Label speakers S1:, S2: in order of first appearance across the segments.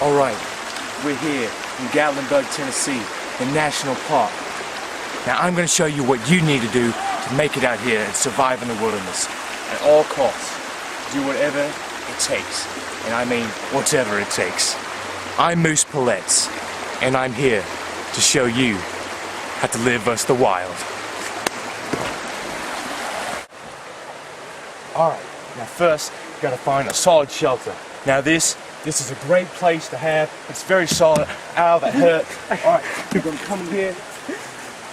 S1: Alright, we're here in Gatlinburg, Tennessee, the National Park. Now I'm going to show you what you need to do to make it out here and survive in the wilderness. At all costs, do whatever it takes. And I mean whatever it takes. I'm Moose Pellets, and I'm here to show you how to live versus the wild. Alright, now first, you gotta find a solid shelter. Now this is a great place to have. It's very solid. Ow, that hurt. Alright, you're gonna come in here.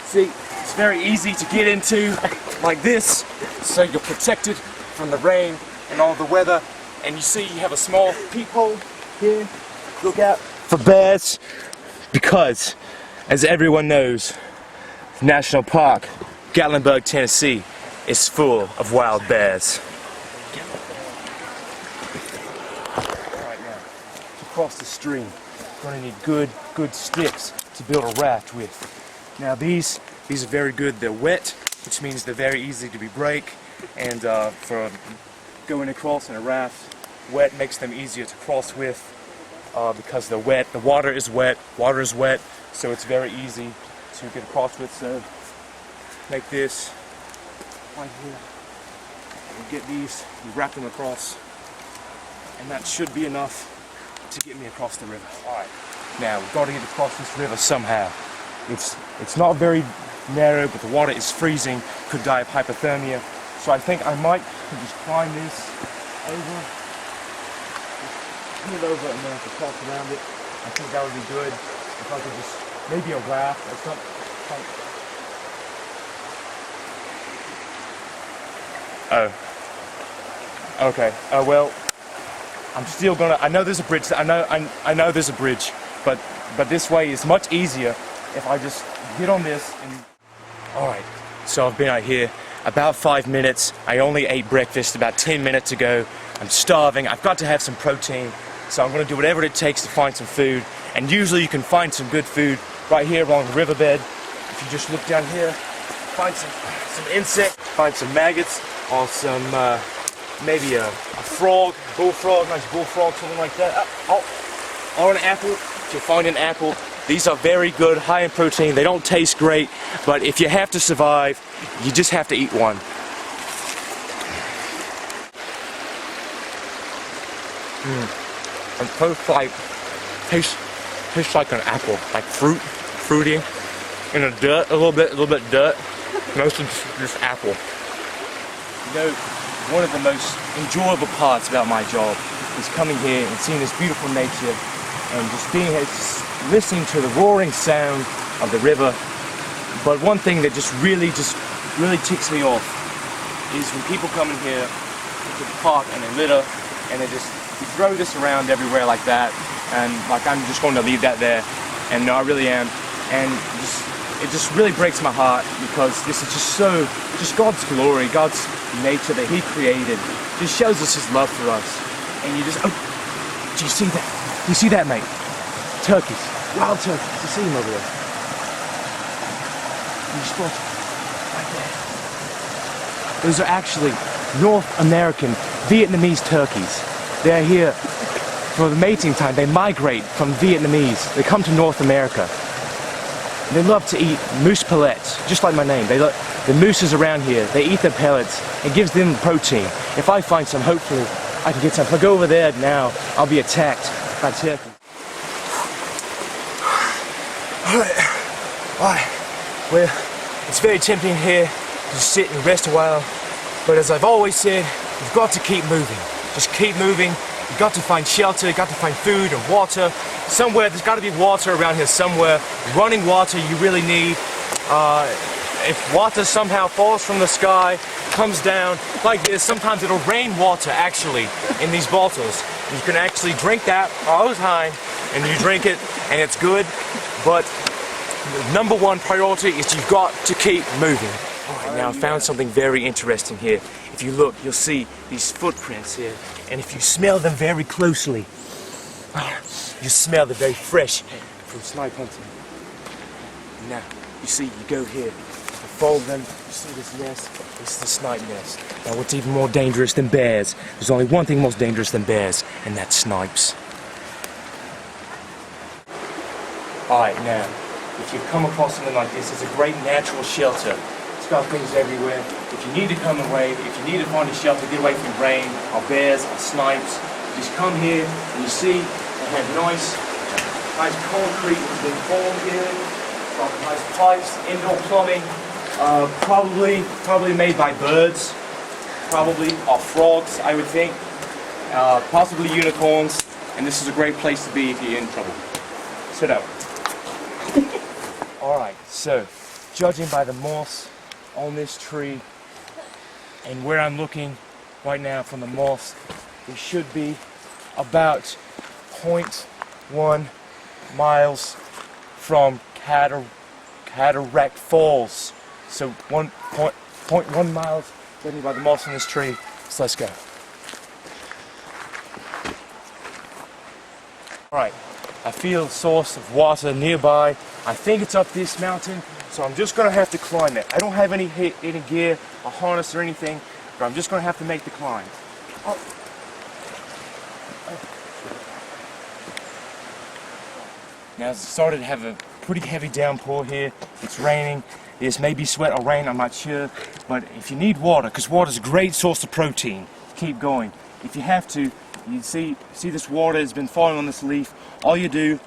S1: See, it's very easy to get into like this, so you're protected from the rain and all the weather. And you see you have a small peephole here. Look out for bears, because as everyone knows, the National Park, Gatlinburg, Tennessee, is full of wild bears. Alright, now, to cross the stream, you're going to need good sticks to build a raft with. Now these are very good. They're wet, which means they're very easy to be break, and for going across in a raft, wet makes them easier to cross with because they're wet. The water is wet, so it's very easy to get across with. So make this right here. You get these, you wrap them across, and that should be enough to get me across the river. Alright, now we've got to get across this river somehow. It's not very narrow, but the water is freezing, could die of hypothermia. So I think I might just climb this over, put it over and then cross around it. I think that would be good. If I could just, maybe a raft or something. Oh. Okay. Oh well. I'm still gonna. I know there's a bridge. I know there's a bridge, but this way is much easier if I just get on this and. All right. So I've been out here about 5 minutes. I only ate breakfast about 10 minutes ago. I'm starving. I've got to have some protein, so I'm gonna do whatever it takes to find some food. And usually you can find some good food right here along the riverbed. If you just look down here, find some insects, find some maggots, or some maybe a frog, bullfrog, nice bullfrog, something like that. Or an apple. If you find an apple, these are very good, high in protein. They don't taste great, but if you have to survive, you just have to eat one. It tastes like an apple, like fruity, in the dirt, a little bit dirt. Mostly just apple. You know, one of the most enjoyable parts about my job is coming here and seeing this beautiful nature and just being here, just listening to the roaring sound of the river. But one thing that just really ticks me off is when people come in here to the park and they litter and they just throw this around everywhere like that, and like I'm just going to leave that there, and no, I really am, and it just really breaks my heart, because this is just God's glory, God's nature that He created. Just shows us His love for us. And you just, oh, do you see that? Do you see that, mate? Turkeys, wild turkeys. You see them over there? You spot them right there. Those are actually North American Vietnamese turkeys. They're here for the mating time. They migrate from Vietnamese. They come to North America. They love to eat moose pellets, just like my name. The mooses around here, they eat the pellets. It gives them protein. If I find some, hopefully I can get some. If I go over there now, I'll be attacked by turkeys. Alright. Well, it's very tempting here to sit and rest a while, but as I've always said, you've got to keep moving. Just keep moving. You've got to find shelter, you've got to find food and water. Somewhere, there's got to be water around here somewhere. Running water you really need. If water somehow falls from the sky, comes down like this, sometimes it'll rain water actually in these bottles. You can actually drink that all the time, and you drink it and it's good, but the number one priority is you've got to keep moving. Alright, now I found something very interesting here. If you look, you'll see these footprints here, and if you smell them very closely, you smell the very fresh from snipe hunting. Now, you see, you go here, you follow them, you see this nest, it's the snipe nest. Now what's even more dangerous than bears? There's only one thing most dangerous than bears, and that's snipes. Alright, now, if you come across something like this, it's a great natural shelter. It's got things everywhere. If you need to come away, if you need to find a shelter, get away from rain, or bears, or snipes, you just come here and you see they have nice concrete that's been formed here, got nice pipes, indoor plumbing, probably made by birds, probably, or frogs, I would think, possibly unicorns, and this is a great place to be if you're in trouble. Sit up. Alright, so, judging by the moss on this tree, and where I'm looking right now from the moss, it should be about 0.1 miles from Cataract Falls. So 1.1 miles judging by the moss on this tree. So let's go. Alright, I feel a source of water nearby. I think it's up this mountain, so I'm just going to have to climb it. I don't have any gear, a harness or anything, but I'm just going to have to make the climb. Oh. Now it's started to have a pretty heavy downpour here. It's raining. There's maybe sweat or rain, I'm not sure. But if you need water, because water is a great source of protein, keep going. If you have to, you see this water has been falling on this leaf. All you do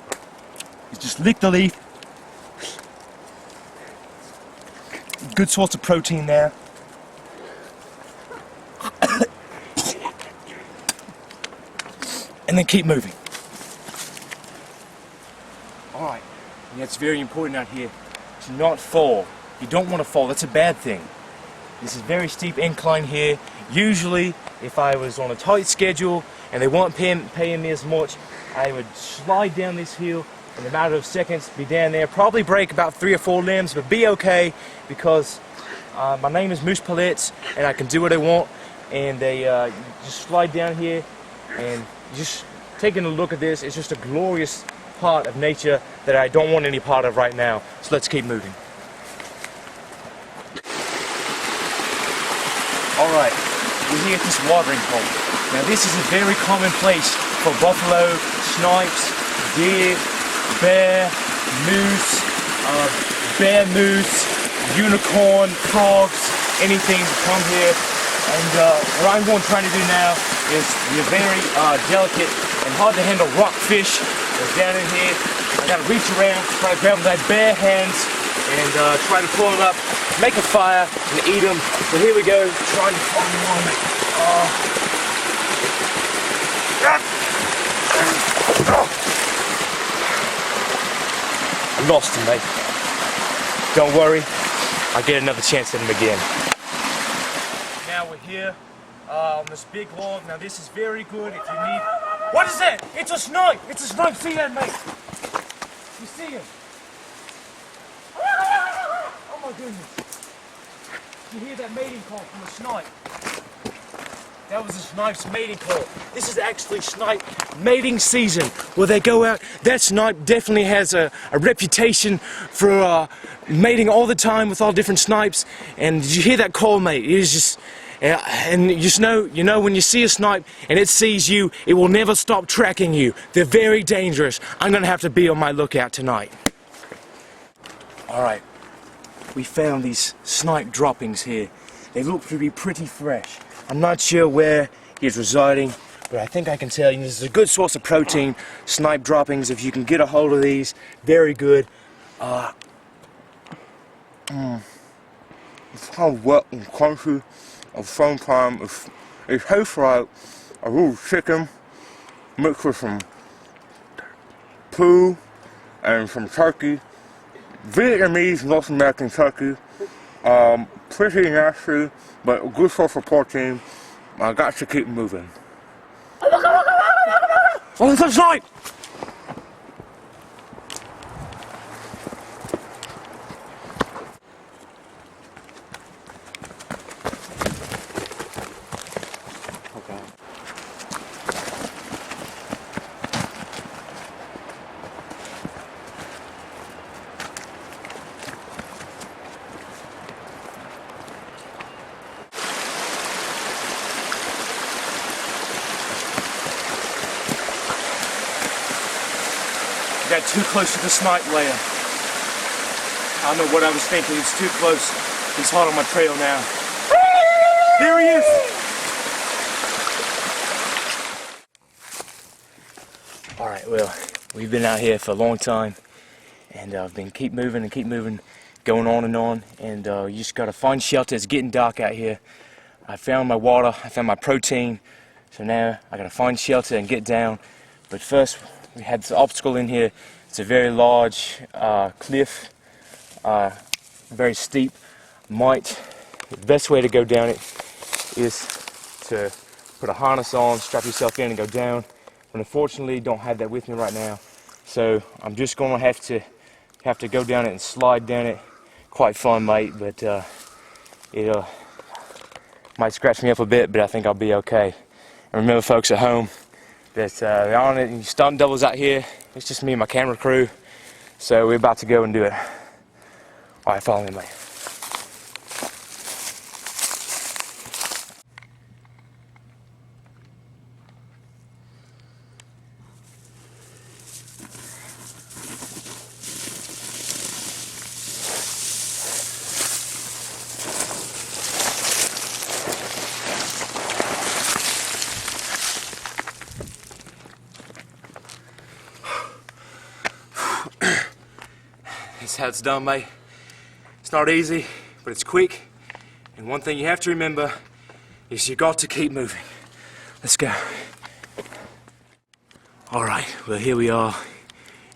S1: is just lick the leaf. Good source of protein there. And then keep moving. Alright, and it's very important out here to not fall. You don't want to fall, that's a bad thing. This is a very steep incline here. Usually, if I was on a tight schedule and they weren't paying me as much, I would slide down this hill in a matter of seconds, be down there, probably break about 3 or 4 limbs, but be okay because my name is Moose Pellets and I can do what I want. And they just slide down here and just taking a look at this, it's just a glorious part of nature that I don't want any part of right now. So let's keep moving. Alright, we're here at this watering hole. Now this is a very common place for buffalo, snipes, deer, bear, moose, unicorn, frogs, anything to come here. And what I'm going to try to do now is the very delicate and hard to handle rockfish that's down in here. I got to reach around, try to grab with my bare hands and try to pull them up, make a fire and eat them. So here we go, trying to find one. I lost him, mate. Don't worry, I'll get another chance at him again. Now we're here on this big log. Now this is very good if you need... What is that? It's a snipe! It's a snipe! See that, mate? You see him? Oh my goodness. You hear that mating call from a snipe? That was a snipe's mating call. This is actually snipe mating season where they go out. That snipe definitely has a reputation for mating all the time with all different snipes. And did you hear that call, mate? It is just... and you just know, when you see a snipe and it sees you, it will never stop tracking you. They're very dangerous. I'm going to have to be on my lookout tonight. Alright, we found these snipe droppings here. They look to be pretty fresh. I'm not sure where he's residing, but I think I can tell you this is a good source of protein. Snipe droppings, if you can get a hold of these, very good. It's kind of wet and crunchy. At the same time, it tastes like a little chicken mixed with some poo and some turkey. Vietnamese, North American turkey. Pretty nasty, but a good source of protein. I got to keep moving. Oh, it's a snipe! got too close to the snipe layer. I don't know what I was thinking. It's too close. He's hot on my trail now. There he is! Alright, well, we've been out here for a long time, and I've been keep moving, going on, and you just gotta find shelter. It's getting dark out here. I found my water, I found my protein, so now I gotta find shelter and get down. But first, we had this obstacle in here. It's a very large cliff, very steep. The best way to go down it is to put a harness on, strap yourself in and go down. But unfortunately, don't have that with me right now. So I'm just gonna have to go down it and slide down it. Quite fun, mate, but it might scratch me up a bit, but I think I'll be okay. And remember, folks at home, that they're on it, and stunt doubles out here. It's just me and my camera crew. So we're about to go and do it. All right, follow me, mate. That's how it's done, mate. It's not easy, but it's quick. And one thing you have to remember is you got to keep moving. Let's go. All right, well, here we are.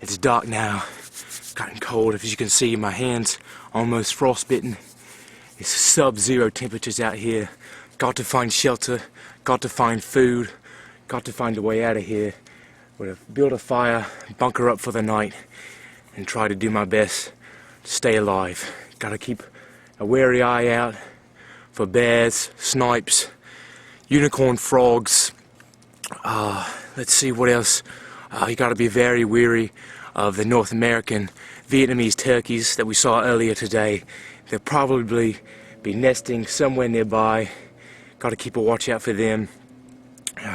S1: It's dark now. It's gotten cold. As you can see, my hands almost frostbitten. It's sub-zero temperatures out here. Got to find shelter, got to find food, got to find a way out of here. We're gonna build a fire, bunker up for the night, and try to do my best to stay alive. Gotta keep a wary eye out for bears, snipes, unicorn frogs. Let's see what else. You gotta be very wary of the North American Vietnamese turkeys that we saw earlier today. They'll probably be nesting somewhere nearby. Gotta keep a watch out for them.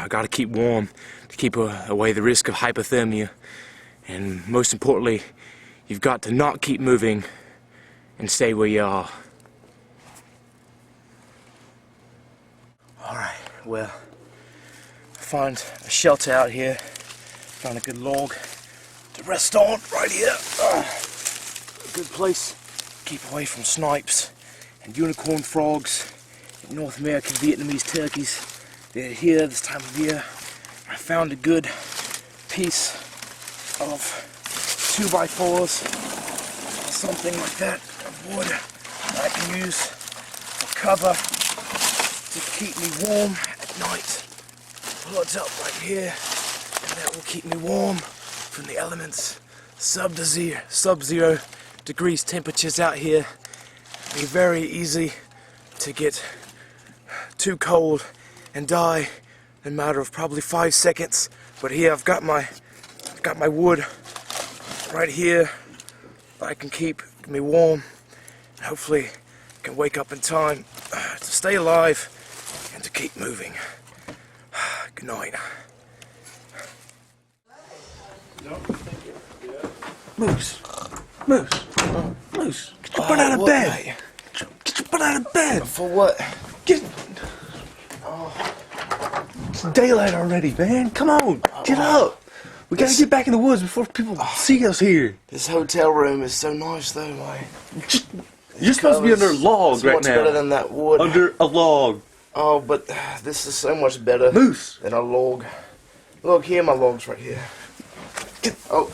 S1: Gotta keep warm to keep away the risk of hypothermia. And most importantly, you've got to not keep moving and stay where you are. Alright, well, I found a shelter out here. Found a good log to rest on right here. A good place to keep away from snipes and unicorn frogs and North American Vietnamese turkeys. They're here this time of year. I found a good piece of 2x4s, something like that, of wood that I can use for cover to keep me warm at night. Pull it up right here, and that will keep me warm from the elements. Sub-zero degrees temperatures out here. It'll be very easy to get too cold and die in a matter of probably 5 seconds. But here I've got my wood right here that I can keep me warm, and hopefully can wake up in time to stay alive and to keep moving. Good night.
S2: Moose, get your butt out of bed.
S1: Mate?
S2: Get your butt out of bed.
S1: For what?
S2: It's daylight already, man. Come on, get up. We gotta get back in the woods before people see us here.
S1: This hotel room is so nice though, mate.
S2: You're supposed to be under a log right
S1: much
S2: now.
S1: better than that wood.
S2: Under a log.
S1: Oh, but this is so much better
S2: Moose.
S1: than a log. Look, here my log's right here. Oh.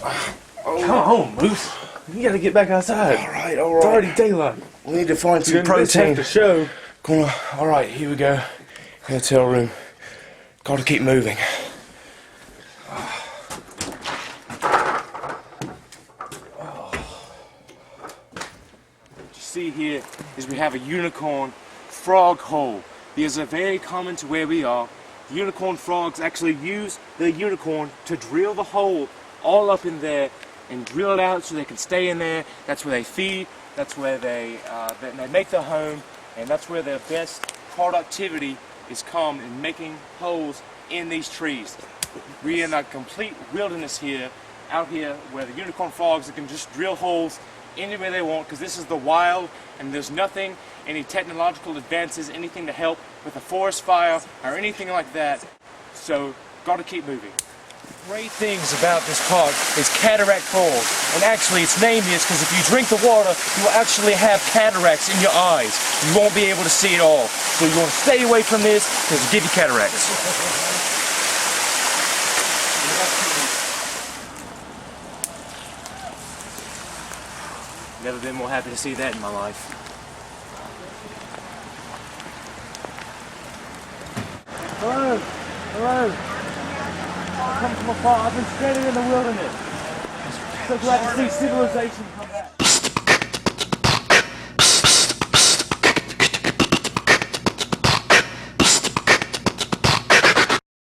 S2: Come on, Moose. You gotta get back outside.
S1: Alright.
S2: It's already daylight.
S1: We need to find some
S2: You're gonna
S1: protein.
S2: have to show.
S1: Come on. Alright, here we go. Hotel room. Gotta keep moving. What you see here is we have a unicorn frog hole. These are very common to where we are. The unicorn frogs actually use the unicorn to drill the hole all up in there and drill it out so they can stay in there. That's where they feed, that's where they make their home, and that's where their best productivity is come in making holes in these trees. We're in a complete wilderness here, out here where the unicorn frogs can just drill holes anywhere they want, because this is the wild and there's nothing, any technological advances, anything to help with a forest fire or anything like that. So, gotta keep moving. Great things about this park is Cataract Falls, and actually it's named this because if you drink the water, you will actually have cataracts in your eyes. You won't be able to see it all. So you want to stay away from this because it'll give you cataracts. Never been more happy to see that in my life. Hello! Hello! Come from afar. I've been stranded in the wilderness. So glad to see civilization come back.